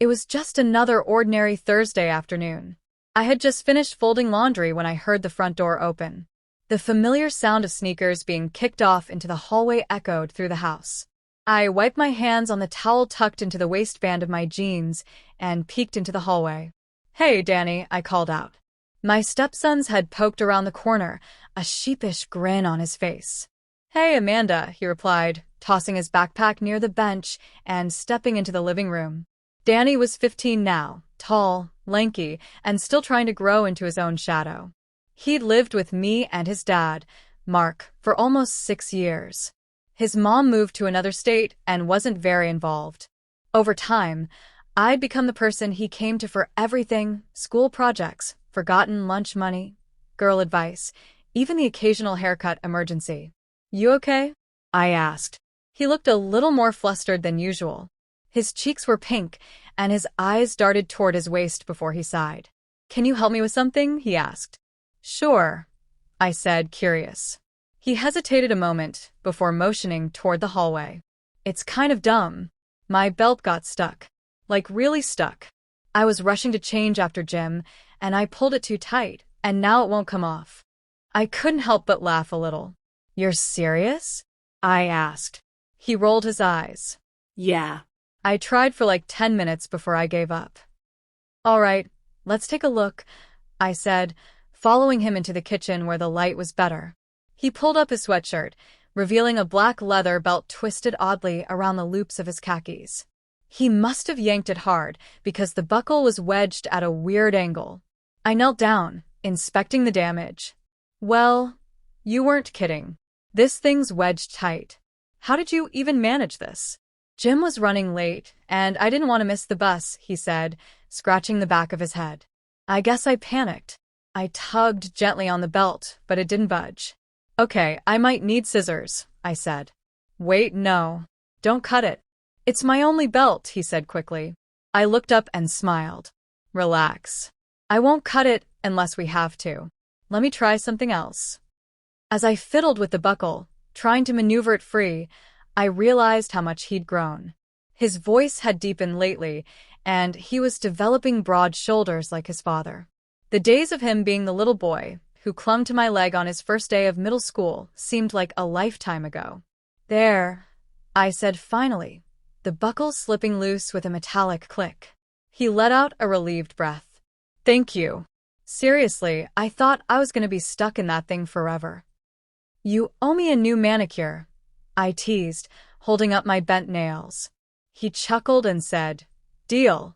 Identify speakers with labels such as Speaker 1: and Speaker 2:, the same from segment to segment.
Speaker 1: It was just another ordinary Thursday afternoon. I had just finished folding laundry when I heard the front door open. The familiar sound of sneakers being kicked off into the hallway echoed through the house. I wiped my hands on the towel tucked into the waistband of my jeans and peeked into the hallway. "Hey, Danny," I called out. My stepson's head poked around the corner, a sheepish grin on his face. "Hey, Amanda," he replied, tossing his backpack near the bench and stepping into the living room. Danny was 15 now, tall, lanky, and still trying to grow into his own shadow. He'd lived with me and his dad, Mark, for almost 6 years. His mom moved to another state and wasn't very involved. Over time, I'd become the person he came to for everything: school projects, forgotten lunch money, girl advice, even the occasional haircut emergency. "You okay?" I asked. He looked a little more flustered than usual. His cheeks were pink, and his eyes darted toward his waist before he sighed. "Can you help me with something?" he asked. "Sure," I said, curious. He hesitated a moment before motioning toward the hallway. "It's kind of dumb. My belt got stuck. Like really stuck. I was rushing to change after gym, and I pulled it too tight, and now it won't come off." I couldn't help but laugh a little. "You're serious?" I asked. He rolled his eyes. "Yeah." I tried for like 10 minutes before I gave up. "All right, let's take a look," I said, following him into the kitchen where the light was better. He pulled up his sweatshirt, revealing a black leather belt twisted oddly around the loops of his khakis. He must have yanked it hard because the buckle was wedged at a weird angle. I knelt down, inspecting the damage. "Well, you weren't kidding. This thing's wedged tight. How did you even manage this?" "Gym was running late, and I didn't want to miss the bus," he said, scratching the back of his head. "I guess I panicked." I tugged gently on the belt, but it didn't budge. "Okay, I might need scissors," I said. "Wait, no. Don't cut it." "It's my only belt," he said quickly. I looked up and smiled. "Relax. I won't cut it unless we have to. Let me try something else." As I fiddled with the buckle, trying to maneuver it free, I realized how much he'd grown. His voice had deepened lately, and he was developing broad shoulders like his father. The days of him being the little boy who clung to my leg on his first day of middle school seemed like a lifetime ago. "There," I said finally, the buckle slipping loose with a metallic click. He let out a relieved breath. "Thank you. Seriously, I thought I was going to be stuck in that thing forever." "You owe me a new manicure," I teased, holding up my bent nails. He chuckled and said, "Deal."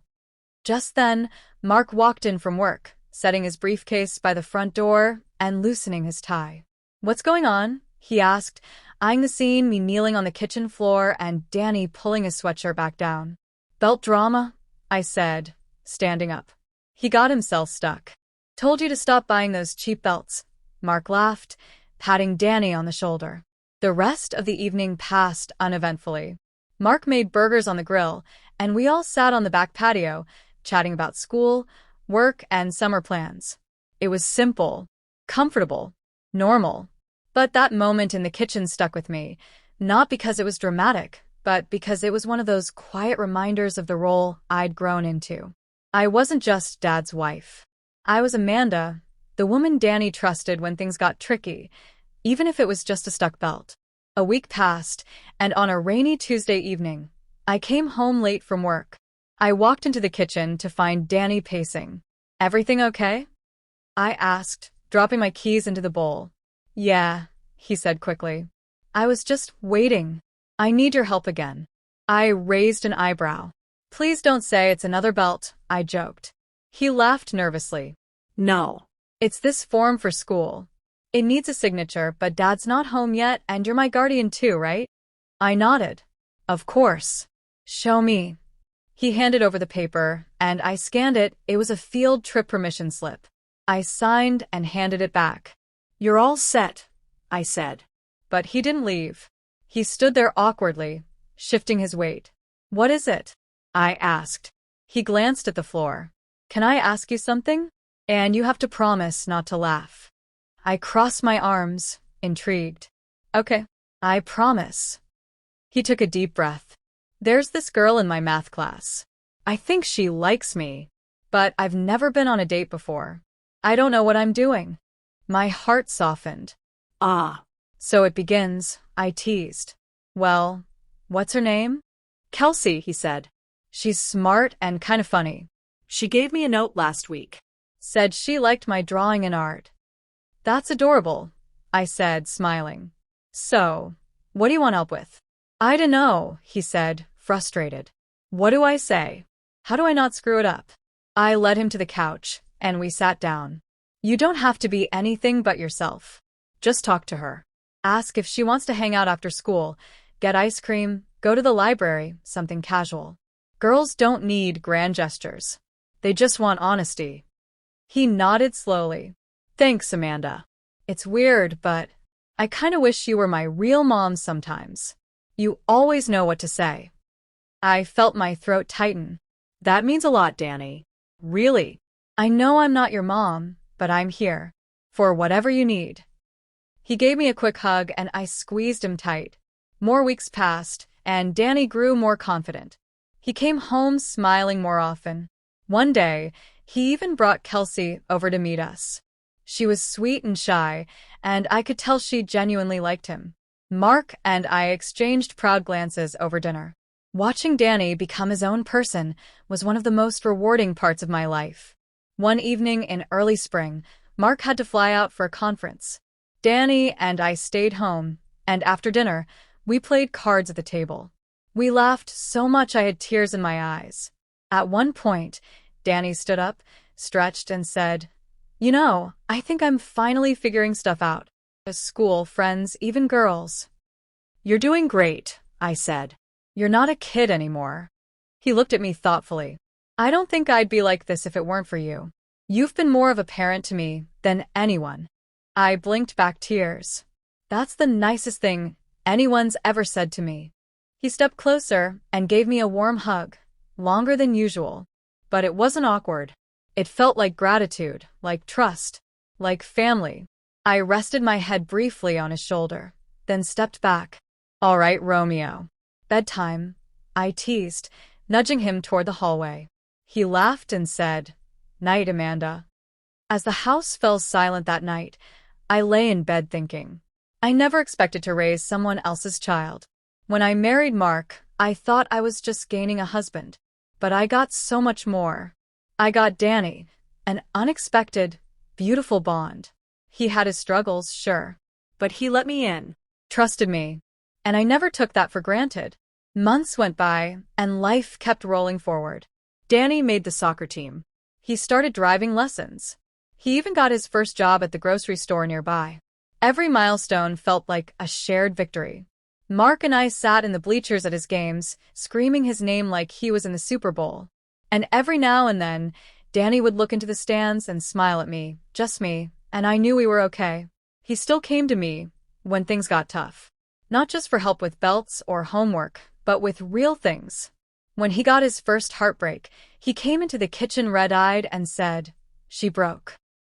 Speaker 1: Just then, Mark walked in from work, setting his briefcase by the front door and loosening his tie. "What's going on?" he asked, eyeing the scene, me kneeling on the kitchen floor and Danny pulling his sweatshirt back down. "Belt drama," I said, standing up. He got himself stuck. "Told you to stop buying those cheap belts," Mark laughed, patting Danny on the shoulder. The rest of the evening passed uneventfully. Mark made burgers on the grill, and we all sat on the back patio, chatting about school, work, and summer plans. It was simple, comfortable, normal. But that moment in the kitchen stuck with me, not because it was dramatic, but because it was one of those quiet reminders of the role I'd grown into. I wasn't just Dad's wife. I was Amanda, the woman Danny trusted when things got tricky, even if it was just a stuck belt. A week passed, and on a rainy Tuesday evening, I came home late from work. I walked into the kitchen to find Danny pacing. "Everything okay?" I asked, dropping my keys into the bowl. "Yeah," he said quickly. "I was just waiting. I need your help again." I raised an eyebrow. "Please don't say it's another belt," I joked. He laughed nervously. "No. It's this form for school. It needs a signature, but Dad's not home yet, and you're my guardian too, right?" I nodded. "Of course. Show me." He handed over the paper, and I scanned it. It was a field trip permission slip. I signed and handed it back. "You're all set," I said. But he didn't leave. He stood there awkwardly, shifting his weight. "What is it?" I asked. He glanced at the floor. "Can I ask you something? And you have to promise not to laugh." I crossed my arms, intrigued. "Okay, I promise." He took a deep breath. "There's this girl in my math class. I think she likes me, but I've never been on a date before. I don't know what I'm doing. My heart softened.
Speaker 2: Ah,
Speaker 1: So it begins, I teased. Well, what's her name? Kelsey, he said. She's smart and kind of funny.
Speaker 2: she gave me a note last week.
Speaker 1: Said she liked my drawing and art. That's adorable, I said, smiling. So, what do you want help with? I don't know, he said, frustrated. What do I say? How do I not screw it up? I led him to the couch, and we sat down. You don't have to be anything but yourself. Just talk to her. Ask if she wants to hang out after school, get ice cream, go to the library, something casual. Girls don't need grand gestures. They just want honesty. He nodded slowly. Thanks, Amanda. It's weird, but I kinda wish you were my real mom sometimes. You always know what to say. I felt my throat tighten.
Speaker 2: That means a lot, Danny.
Speaker 1: Really? I know I'm not your mom, but I'm here. For whatever you need. He gave me a quick hug and I squeezed him tight. More weeks passed, and Danny grew more confident. He came home smiling more often. One day, he even brought Kelsey over to meet us. She was sweet and shy, and I could tell she genuinely liked him. Mark and I exchanged proud glances over dinner. Watching Danny become his own person was one of the most rewarding parts of my life. One evening in early spring, Mark had to fly out for a conference. Danny and I stayed home, and after dinner, we played cards at the table. We laughed so much I had tears in my eyes. At one point, Danny stood up, stretched, and said, You know, I think I'm finally figuring stuff out. School, friends, even girls. You're doing great, I said. You're not a kid anymore. He looked at me thoughtfully. I don't think I'd be like this if it weren't for you. You've been more of a parent to me than anyone. I blinked back tears. That's the nicest thing anyone's ever said to me. He stepped closer and gave me a warm hug, longer than usual. But it wasn't awkward. It felt like gratitude, like trust, like family. I rested my head briefly on his shoulder, then stepped back. All right, Romeo. Bedtime, I teased, nudging him toward the hallway. He laughed and said, Night, Amanda. As the house fell silent that night, I lay in bed thinking. I never expected to raise someone else's child. When I married Mark, I thought I was just gaining a husband. But I got so much more. I got Danny, an unexpected, beautiful bond. He had his struggles, sure. But he let me in. Trusted me. And I never took that for granted. Months went by, and life kept rolling forward. Danny made the soccer team. He started driving lessons. He even got his first job at the grocery store nearby. Every milestone felt like a shared victory. Mark and I sat in the bleachers at his games, screaming his name like he was in the Super Bowl. And every now and then, Danny would look into the stands and smile at me, just me, and I knew we were okay. He still came to me when things got tough. Not just for help with belts or homework, but with real things. When he got his first heartbreak, he came into the kitchen red-eyed and said, She broke.